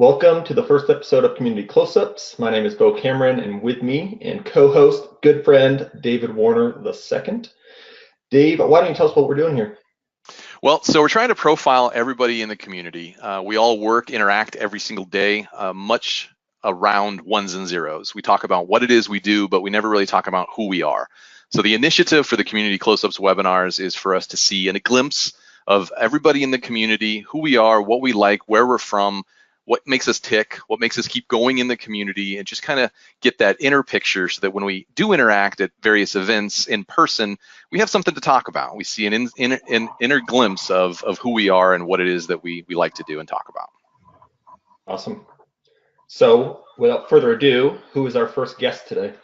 Welcome to the first episode of Community Closeups. My name is Bo Cameron, and with me and co-host, good friend, David Warner II. Dave, why don't you tell us what we're doing here? Well, so we're trying to profile everybody in the community. We all work, interact every single day, much around ones and zeros. We talk about what it is we do, but we never really talk about who we are. So the initiative for the Community Closeups webinars is for us to see a glimpse of everybody in the community, who we are, what we like, where we're from, what makes us tick, what makes us keep going in the community, and just kind of get that inner picture so that when we do interact at various events in person, we have something to talk about. We see an inner glimpse of who we are and what it is that we like to do and talk about. Awesome. So without further ado, who is our first guest today?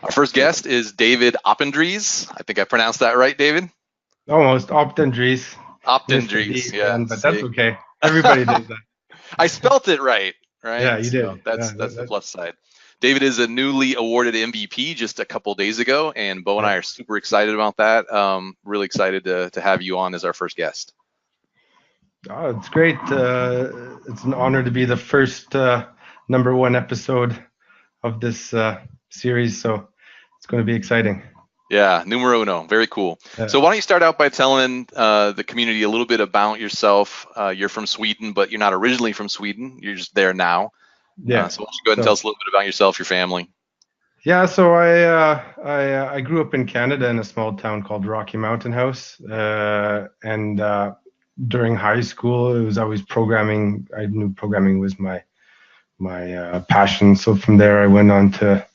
Our first guest is David Opdendries. I think I pronounced that right, David? Almost, Opdendries. Opdendries, yeah. But that's okay. Everybody does that. I spelt it right? Yeah, you did. So that's the plus side. David is a newly awarded MVP just a couple days ago, and Bo and I are super excited about that. Really excited to have you on as our first guest. Oh, it's great. It's an honor to be the first #1 episode of this series, so it's going to be exciting. Yeah, numero uno, very cool. So why don't you start out by telling the community a little bit about yourself. You're from Sweden, but you're not originally from Sweden. You're just there now. Yeah. So why don't you go ahead and tell us a little bit about yourself, your family. Yeah, so I grew up in Canada in a small town called Rocky Mountain House, and during high school it was always programming. I knew programming was my passion. So from there I went on to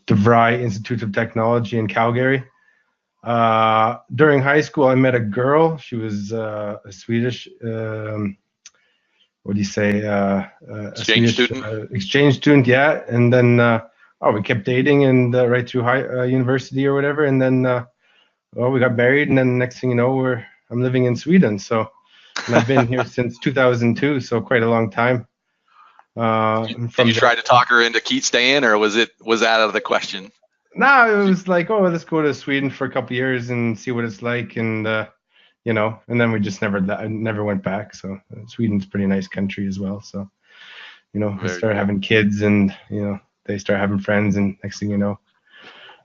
DeVry Institute of Technology in Calgary. During high school, I met a girl. She was a Swedish, what do you say? Exchange student. Exchange student, yeah. And then, we kept dating and right through university or whatever. And then, we got married. And then next thing you know, I'm living in Sweden. So, and I've been here since 2002, so quite a long time. Did you try to talk her into keep staying, or was that out of the question? No, it was like, let's go to Sweden for a couple of years and see what it's like, and and then we just never went back. So Sweden's a pretty nice country as well. So we start having kids, and they start having friends, and next thing you know,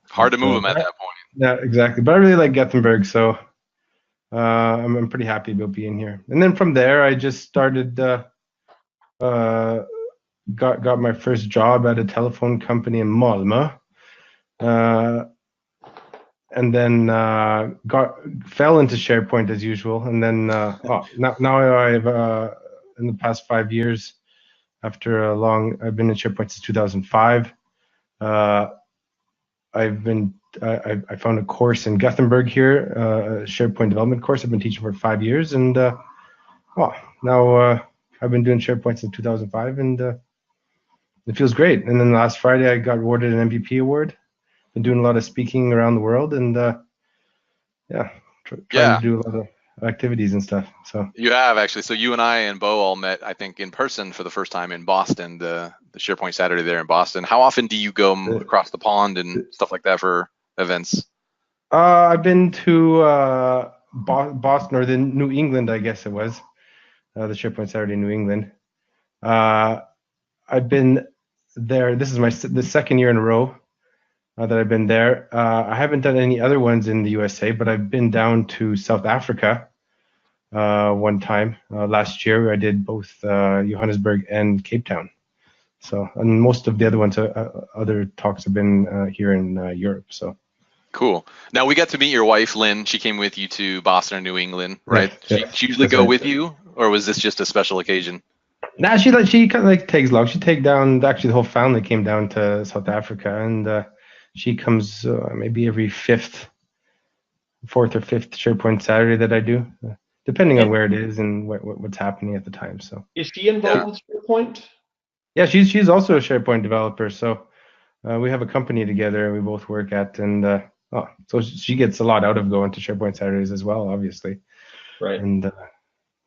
hard to move them at that point. Yeah, exactly. But I really like Gothenburg, so I'm pretty happy about being here. And then from there, I just started. Got my first job at a telephone company in Malmö, and then fell into SharePoint as usual. And then now I've in the past 5 years, I've been in SharePoint since 2005. I found a course in Gothenburg here, a SharePoint development course. I've been teaching for 5 years, and now I've been doing SharePoint since 2005, and it feels great. And then last Friday, I got awarded an MVP award. Been doing a lot of speaking around the world, and trying to do a lot of activities and stuff. So you have actually. So you and I and Bo all met, I think, in person for the first time in Boston, the SharePoint Saturday there in Boston. How often do you go across the pond and stuff like that for events? I've been to Boston, or the New England, I guess it was. The SharePoint Saturday New England. I've been there. This is the second year in a row that I've been there. I haven't done any other ones in the USA, but I've been down to South Africa one time last year. I did both Johannesburg and Cape Town. So, and most of the other ones, other talks have been here in Europe. So. Cool. Now we got to meet your wife, Lynn. She came with you to Boston or New England, right? Yeah. She usually go with you, or was this just a special occasion? Nah, she kind of like tags along. She take down. Actually, the whole family came down to South Africa, and she comes maybe every fourth or fifth SharePoint Saturday that I do, depending on where it is and what's happening at the time. So. Is she involved with SharePoint? Yeah, she's also a SharePoint developer. So we have a company together we both work at, and so she gets a lot out of going to SharePoint Saturdays as well, obviously. Right. And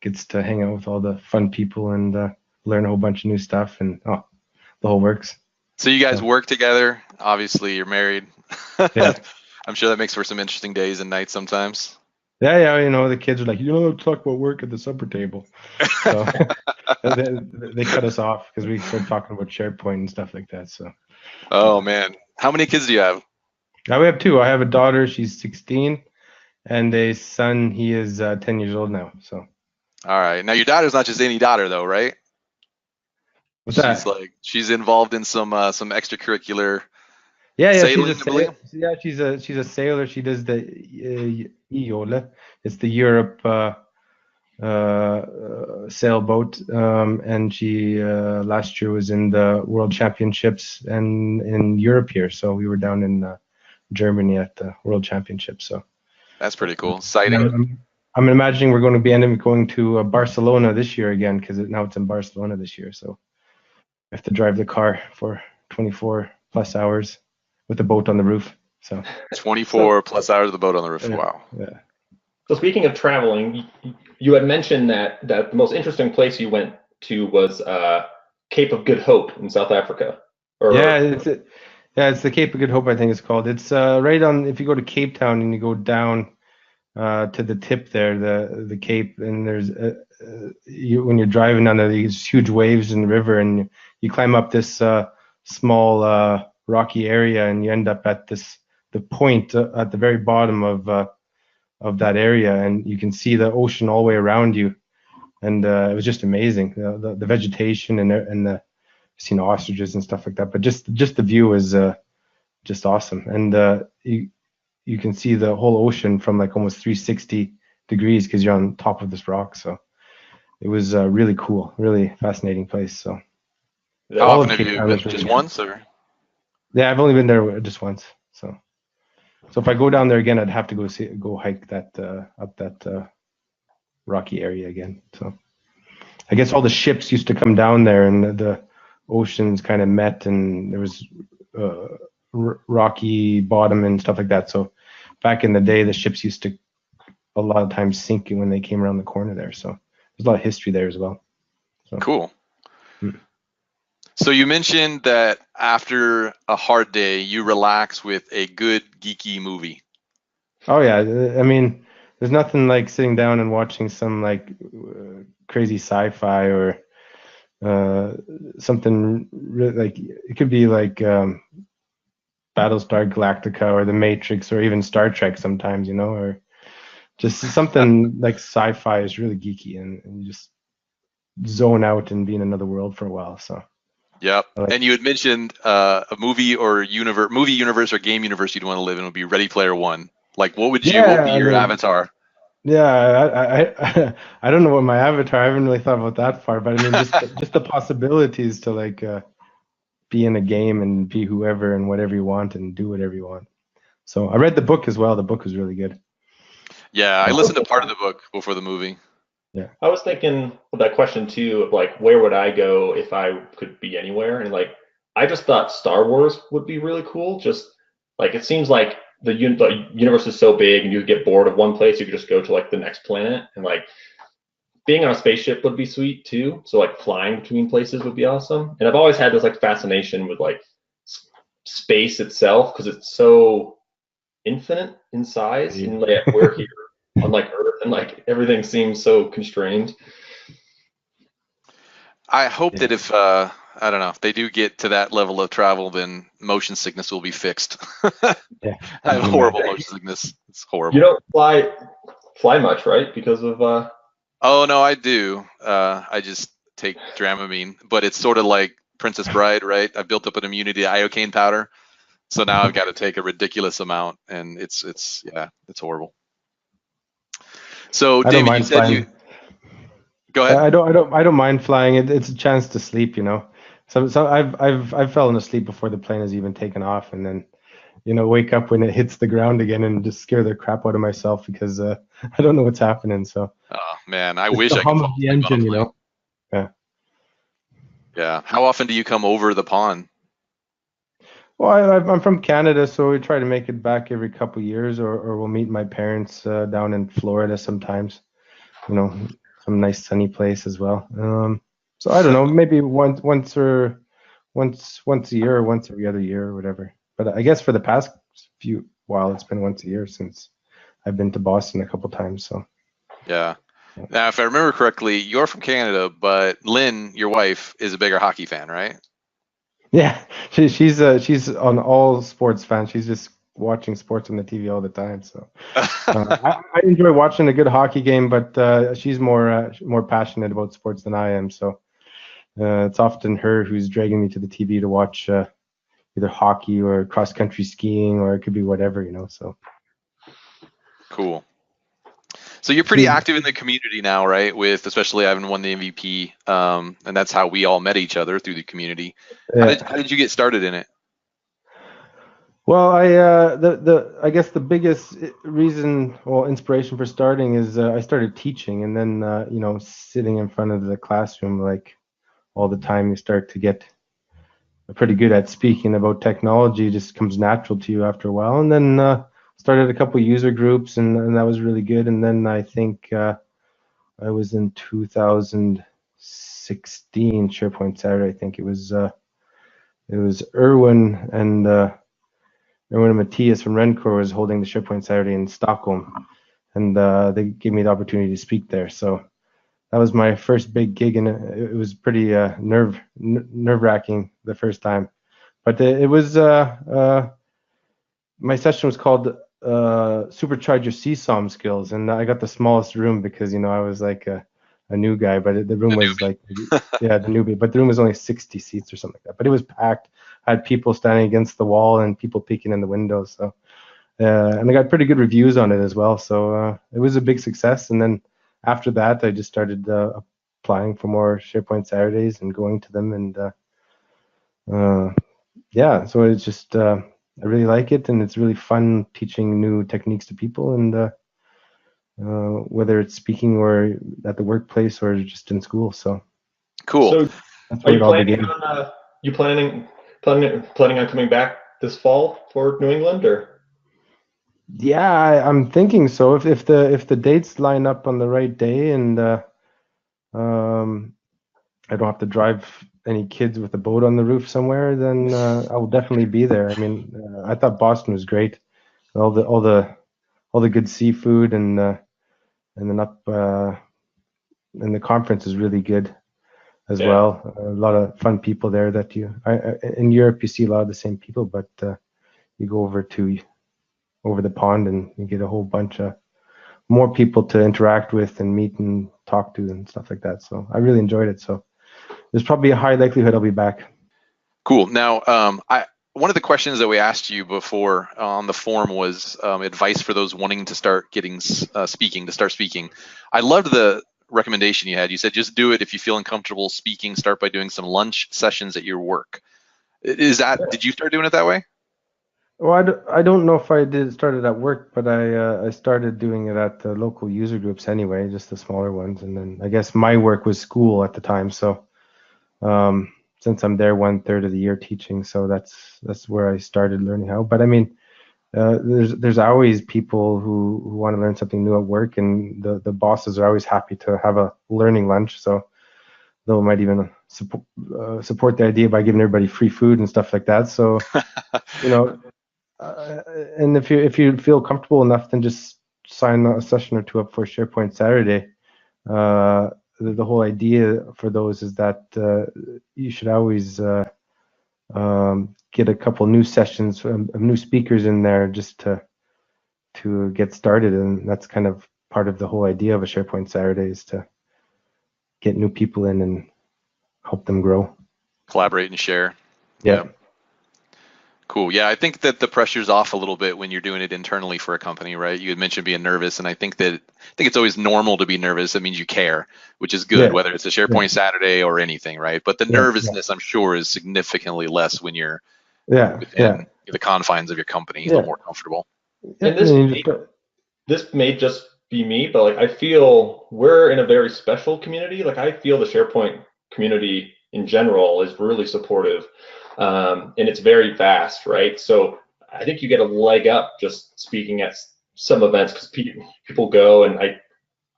gets to hang out with all the fun people and learn a whole bunch of new stuff, and the whole works. So you guys work together. Obviously, you're married. Yeah. I'm sure that makes for some interesting days and nights sometimes. Yeah, you know, the kids are like, you don't talk about work at the supper table. So they cut us off because we started talking about SharePoint and stuff like that. So Oh man, how many kids do you have? now we have two. I have a daughter, she's 16, and a son, he is 10 years old now. So All right, now your daughter's not just any daughter though, right? what's that? She's involved in some extracurricular Yeah, she's a sailing, I believe. sailor. Yeah, she's a sailor. She does the IOLA. It's the Europe sailboat, and she last year was in the World Championships and in Europe here. So we were down in Germany at the World Championships. So That's pretty cool. and Exciting. I'm imagining we're going to be ending up going to Barcelona this year again because now it's in Barcelona this year. So I have to drive the car for 24 plus hours with the boat on the roof. So 24 plus hours of the boat on the roof. yeah, Wow. yeah. So speaking of traveling, you had mentioned that the most interesting place you went to was Cape of Good Hope in South Africa. Yeah, Or it's the Cape of Good Hope, I think it's called. It's right on, if you go to Cape Town and you go down to the tip there, the Cape, and there's when you're driving down there, these huge waves in the river, and you climb up this small rocky area, and you end up at the point at the very bottom of that area, and you can see the ocean all the way around you, and it was just amazing, the vegetation and the seen ostriches and stuff like that, but just the view was just awesome, and you can see the whole ocean from like almost 360 degrees because you're on top of this rock. So it was really cool, really fascinating place. So How all often of have Cape you Town been? is Just really, once, or? yeah, I've only been there just once. So if I go down there again, I'd have to go hike that up that rocky area again. So I guess all the ships used to come down there, and the oceans kind of met, and there was rocky bottom and stuff like that. So back in the day, the ships used to a lot of times sink when they came around the corner there. So there's a lot of history there as well. So Cool. hmm. So you mentioned that after a hard day, you relax with a good geeky movie. Oh yeah, I mean, there's nothing like sitting down and watching some like crazy sci-fi or uh, something really, like it could be like Battlestar Galactica or The Matrix or even Star Trek sometimes, you know, or just something like sci-fi is really geeky, and you just zone out and be in another world for a while. So Yep. I like, And you had mentioned a movie universe or game universe you'd want to live in would be Ready Player One. Like, what would be yeah, I your mean, avatar? yeah, I don't know what my avatar. I haven't really thought about that far, but I mean, just the possibilities to like be in a game and be whoever and whatever you want and do whatever you want. So I read the book as well. The book was really good. Yeah, I So listened to part of the book before the movie. yeah, I was thinking of that question too, of like where would I go if I could be anywhere? And like I just thought Star Wars would be really cool. Just like it seems like the universe is so big, and you get bored of one place, you could just go to like the next planet, and like being on a spaceship would be sweet too. So like flying between places would be awesome. And I've always had this like fascination with like space itself because it's so infinite in size, and like we're here on like Earth, and like everything seems so constrained. I hope yeah, that if I don't know, if they do get to that level of travel, then motion sickness will be fixed. I yeah. I have can horrible imagine. motion sickness. It's You horrible. don't fly much, right? Because of Oh no, I do. I just take Dramamine, but it's sort of like Princess Bride, right? I built up an immunity to iocane powder, so now I've got to take a ridiculous amount, and it's yeah, it's horrible. So I don't David, you mind said flying. you go ahead. I don't mind flying. It's a chance to sleep, you know. So I've fallen asleep before the plane has even taken off, and then wake up when it hits the ground again and just scare the crap out of myself because I don't know what's happening. So Oh man, I just wish the I could hum fall of the asleep on a engine, plane. Yeah. Yeah. How often do you come over the pond? Well, I'm from Canada, so we try to make it back every couple years, or we'll meet my parents down in Florida sometimes. You know, some nice sunny place as well. So I don't know, maybe once a year, or once every other year, or whatever. But I guess for the past few while, it's been once a year since I've been to Boston a couple times. So Yeah. Now, if I remember correctly, you're from Canada, but Lynn, your wife, is a bigger hockey fan, right? yeah, she's on all sports fan. She's just watching sports on the TV all the time. So I enjoy watching a good hockey game, but she's more passionate about sports than I am. So it's often her who's dragging me to the TV to watch either hockey or cross country skiing, or it could be whatever, So Cool. So you're pretty active in the community now, right? With especially having won the MVP, and that's how we all met each other, through the community. How did you get started in it? Well, I guess the biggest reason, well, inspiration for starting is I started teaching, and then sitting in front of the classroom like all the time, you start to get pretty good at speaking about technology. It just comes natural to you after a while, and then started a couple user groups, and that was really good. And then I think I was in 2016 SharePoint Saturday. I think it was Erwin and Matthias from Rencor was holding the SharePoint Saturday in Stockholm, and they gave me the opportunity to speak there. So that was my first big gig, and it was pretty nerve-wracking the first time. But it was my session was called Supercharge Your CSOM Skills, and I got the smallest room because I was like a new guy, but the room was like the newbie, but the room was only 60 seats or something like that. But it was packed. I had people standing against the wall and people peeking in the windows. So and I got pretty good reviews on it as well. So it was a big success. And then after that, I just started applying for more SharePoint Saturdays and going to them. And so it's just I really like it, and it's really fun teaching new techniques to people, and whether it's speaking or at the workplace or just in school. So cool. So are you planning on coming back this fall for New England, or? Yeah, I'm thinking so. If the dates line up on the right day, and I don't have to drive any kids with a boat on the roof somewhere, then I will definitely be there. I mean, I thought Boston was great, all the good seafood, and then up and the conference is really good as well. A lot of fun people there that in Europe you see a lot of the same people, but you go over the pond and you get a whole bunch of more people to interact with and meet and talk to and stuff like that. So I really enjoyed it. So there's probably a high likelihood I'll be back. Cool. Now, one of the questions that we asked you before on the form was advice for those wanting to start speaking. I loved the recommendation you had. You said just do it if you feel uncomfortable speaking. Start by doing some lunch sessions at your work. Did you start doing it that way? Well, I don't know if I started at work, but I started doing it at the local user groups anyway, just the smaller ones. And then I guess my work was school at the time, so since I'm there 1/3 of the year teaching, so that's where I started learning how. But I mean, there's always people who want to learn something new at work, and the bosses are always happy to have a learning lunch. So they might even support the idea by giving everybody free food and stuff like that. So and if you feel comfortable enough, then just sign a session or two up for SharePoint Saturday. The whole idea for those is that you should always get a couple new sessions of new speakers in there just to get started, and that's kind of part of the whole idea of a SharePoint Saturday, is to get new people in and help them grow, collaborate and share. Yeah. Cool. Yeah, I think that the pressure's off a little bit when you're doing it internally for a company, right? You had mentioned being nervous, and I think it's always normal to be nervous. That means you care, which is good, whether it's a SharePoint Saturday or anything, right? But the nervousness, I'm sure, is significantly less when you're within the confines of your company, a little more comfortable. And this may just be me, but like I feel we're in a very special community. Like I feel the SharePoint community in general is really supportive. And it's very vast, right? So I think you get a leg up just speaking at some events because people go, and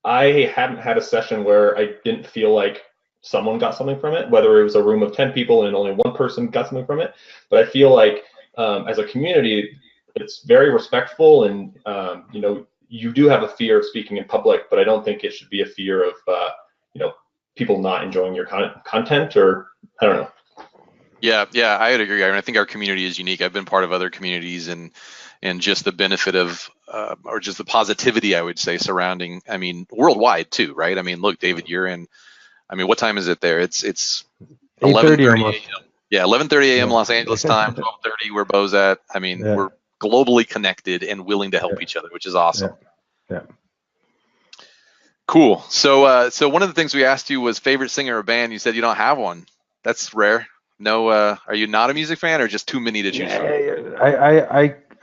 I haven't had a session where I didn't feel like someone got something from it, whether it was a room of 10 people and only one person got something from it. But I feel like as a community, it's very respectful, and you do have a fear of speaking in public, but I don't think it should be a fear of people not enjoying your content, or I don't know. Yeah, I would agree. I mean, I think our community is unique. I've been part of other communities, and just the benefit of or just the positivity, I would say, surrounding. I mean, worldwide too, right? I mean, look, David, you're in. I mean, what time is it there? It's 8:30 11:30 almost. a.m. Yeah, 11:30 a.m. Yeah. Los Angeles time, 12:30 where Bo's at. I mean, Yeah. we're globally connected and willing to help each other, which is awesome. Yeah. Cool. So one of the things we asked you was favorite singer or band. You said you don't have one. That's rare. No, are you not a music fan, or just too many to choose from?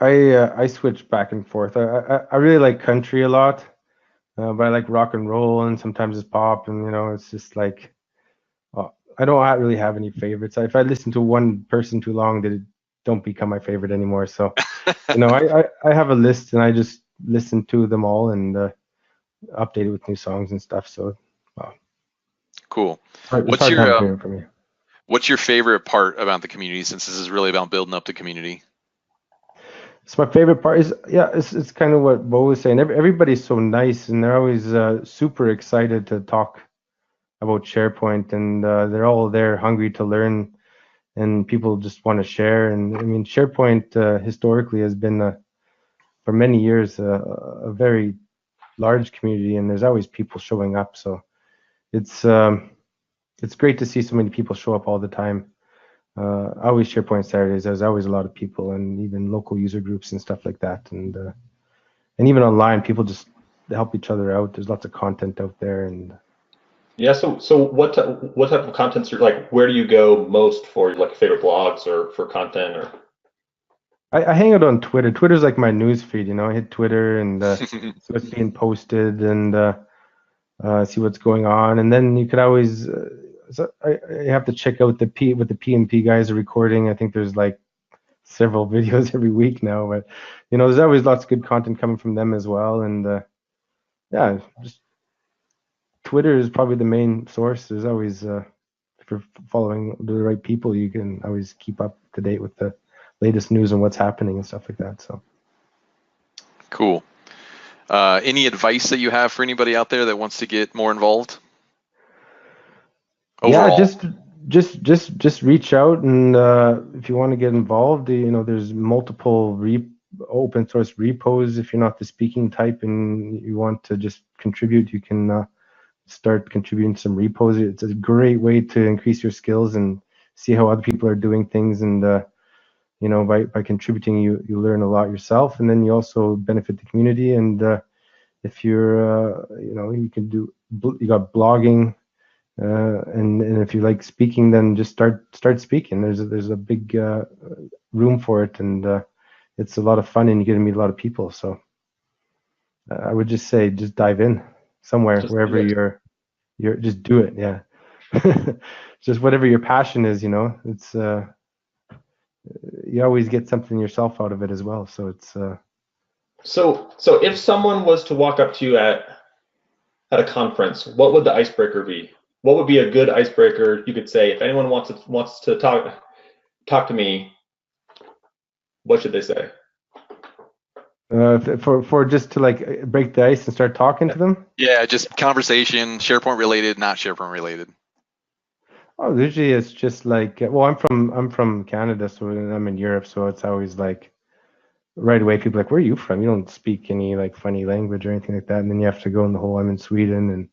I switch back and forth. I really like country a lot, but I like rock and roll, and sometimes it's pop, and it's just like I don't really have any favorites. If I listen to one person too long, they don't become my favorite anymore. So I have a list, and I just listen to them all and update it with new songs and stuff. So cool. It's hard to have a favorite for me. What's your favorite part about the community, since this is really about building up the community? So my favorite part is, it's kind of what Bo was saying. Everybody's so nice, and they're always super excited to talk about SharePoint, and they're all there hungry to learn, and people just want to share. And I mean, SharePoint historically has been for many years a very large community, and there's always people showing up. So it's great to see so many people show up all the time. Always SharePoint Saturdays, there's always a lot of people, and even local user groups and stuff like that. And even online, people just help each other out. There's lots of content out there. And yeah, so what type of contents are like? Where do you go most for like favorite blogs or for content? Or I hang out on Twitter. Twitter's like my news feed. I hit Twitter and see what's being posted and see what's going on. And then you could always I have to check out what the PnP guys are recording. I think there's like several videos every week now, but there's always lots of good content coming from them as well. And just Twitter is probably the main source. There's always if you're following the right people, you can always keep up to date with the latest news and what's happening and stuff like that. So cool. Any advice that you have for anybody out there that wants to get more involved? Overall. Yeah, just reach out, and if you want to get involved, there's multiple open source repos. If you're not the speaking type and you want to just contribute, you can start contributing some repos. It's a great way to increase your skills and see how other people are doing things. And by contributing, you learn a lot yourself, and then you also benefit the community. And if you're you got blogging. And if you like speaking, then just start speaking. There's a big room for it, and it's a lot of fun, and you get to meet a lot of people. So I would just say, just dive in somewhere, wherever you're just do it. Yeah, just whatever your passion is. It's you always get something yourself out of it as well. So it's so if someone was to walk up to you at a conference, what would the icebreaker be? What would be a good icebreaker you could say if anyone wants to talk to me? What should they say? For just to like break the ice and start talking to them? Yeah, just conversation, SharePoint related, not SharePoint related. Oh, usually it's just like, well, I'm from Canada, so I'm in Europe, so it's always like right away people are like, where are you from? You don't speak any like funny language or anything like that, and then you have to go in the whole I'm in Sweden, and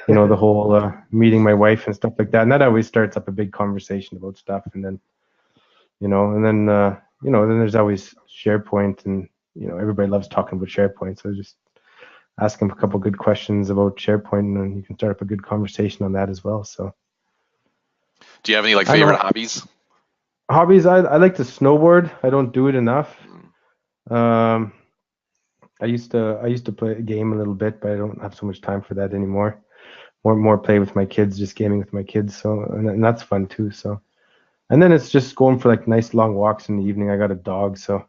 the whole meeting my wife and stuff like that, and that always starts up a big conversation about stuff. And then then there's always SharePoint, and everybody loves talking about SharePoint, so just ask them a couple good questions about SharePoint, and then you can start up a good conversation on that as well. So do you have any like favorite hobbies? Hobbies, I like to snowboard. I don't do it enough. I used to play a game a little bit, but I don't have so much time for that anymore. More play with my kids, just gaming with my kids. So and that's fun too. So, and then it's just going for like nice long walks in the evening. I got a dog, so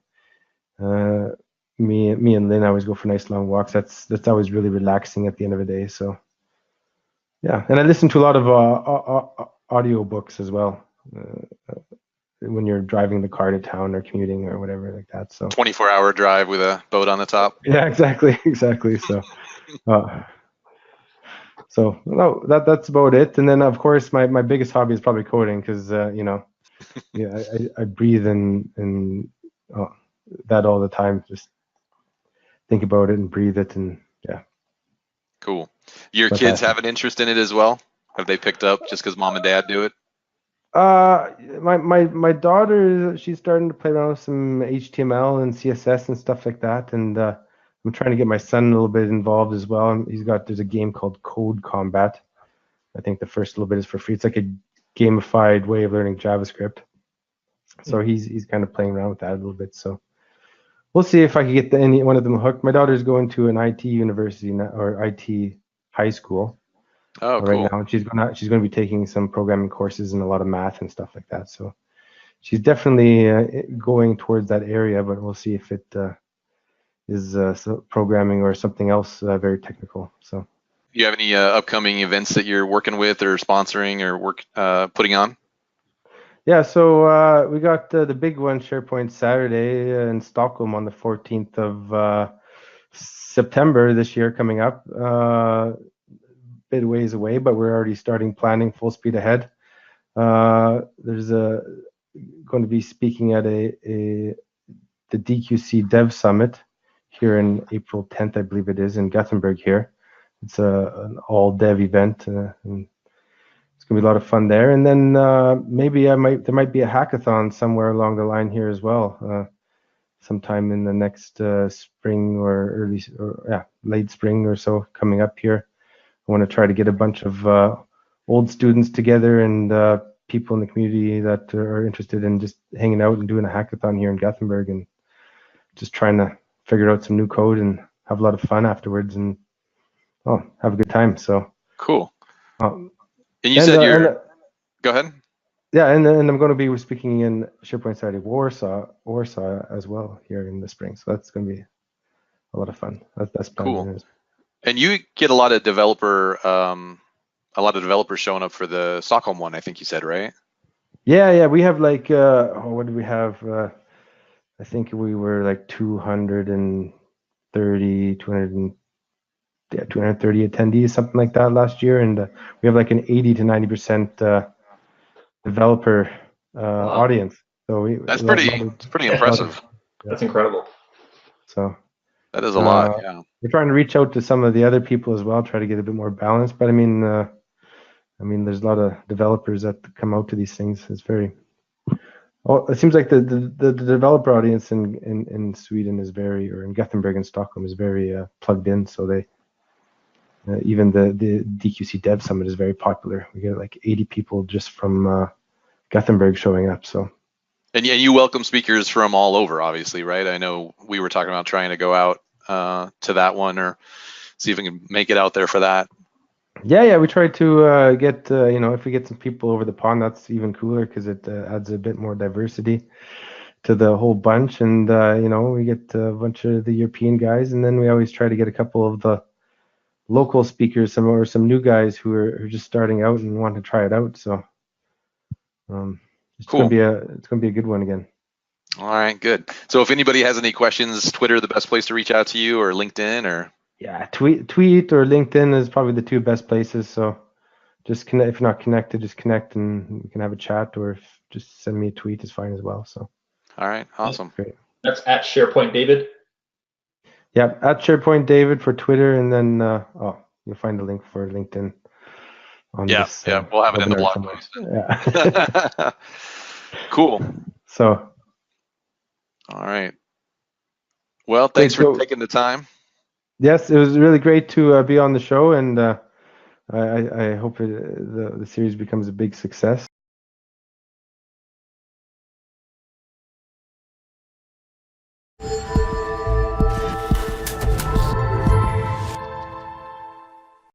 me and Lynn always go for nice long walks. That's always really relaxing at the end of the day. So yeah, and I listen to a lot of audio books as well. when you're driving the car to town or commuting or whatever like that. So 24-hour drive with a boat on the top. yeah, exactly. So no, that's about it. And then of course my biggest hobby is probably coding because yeah, I breathe in that all the time. Just think about it and breathe it, and yeah. Cool. Your But kids have an interest in it as well? Have they picked up just because mom and dad do it? My daughter, she's starting to play around with some HTML and CSS and stuff like that, and I'm trying to get my son a little bit involved as well. And there's a game called Code Combat. I think the first little bit is for free. It's like a gamified way of learning JavaScript. So he's kind of playing around with that a little bit. So we'll see if I can get any one of them hooked. My daughter's going to an IT university now, or IT high school Oh, right cool. now, and she's going to be taking some programming courses and a lot of math and stuff like that. So she's definitely going towards that area, but we'll see if it is programming or something else very technical. So. Do you have any upcoming events that you're working with or sponsoring or putting on? Yeah, so we got the big one, SharePoint Saturday in Stockholm on the 14th of September this year coming up. Bit ways away, but we're already starting planning full speed ahead. There's going to be speaking at the DQC Dev Summit here in April 10th, I believe it is, in Gothenburg here. It's an all dev event, and it's gonna be a lot of fun there. And then maybe there might be a hackathon somewhere along the line here as well, sometime in the next spring or late spring or so coming up here. I want to try to get a bunch of old students together and people in the community that are interested in just hanging out and doing a hackathon here in Gothenburg and just trying to figure out some new code and have a lot of fun afterwards and have a good time. So cool. And you said go ahead. Yeah, and I'm going to be speaking in SharePoint Saturday Warsaw as well here in the spring. So that's going to be a lot of fun. That's cool. And you get a lot of developers showing up for the Stockholm one, I think you said, right? Yeah. We have like what did we have? I think we were like 230 attendees, something like that last year, and we have like an 80 to 90% developer audience. So that's pretty impressive. That's incredible. So that is a lot. Yeah. We're trying to reach out to some of the other people as well, try to get a bit more balance. But I mean, there's a lot of developers that come out to these things. It's it seems like the developer audience in Sweden is or in Gothenburg and Stockholm is very plugged in. So they even the DQC Dev Summit is very popular. We get like 80 people just from Gothenburg showing up. So. And yeah, you welcome speakers from all over, obviously, right? I know we were talking about trying to go out to that one or see if we can make it out there for that. Yeah, we try to get, if we get some people over the pond, that's even cooler because it adds a bit more diversity to the whole bunch. And, we get a bunch of the European guys, and then we always try to get a couple of the local speakers, some new guys who are just starting out and want to try it out. So it's cool. It's gonna be a good one again. All right, good. So if anybody has any questions, Twitter the best place to reach out to you, or LinkedIn, or yeah, tweet or LinkedIn is probably the two best places. So just connect. If you're not connected, just connect and we can have a chat, or just send me a tweet is fine as well. So all right, awesome. Great. That's at SharePoint David. Yeah, at SharePoint David for Twitter, and then you'll find the link for LinkedIn. Yeah, we'll have it in the blog post. Yeah. Cool. So. All right. Well, thanks for taking the time. Yes, it was really great to be on the show, and I hope the series becomes a big success.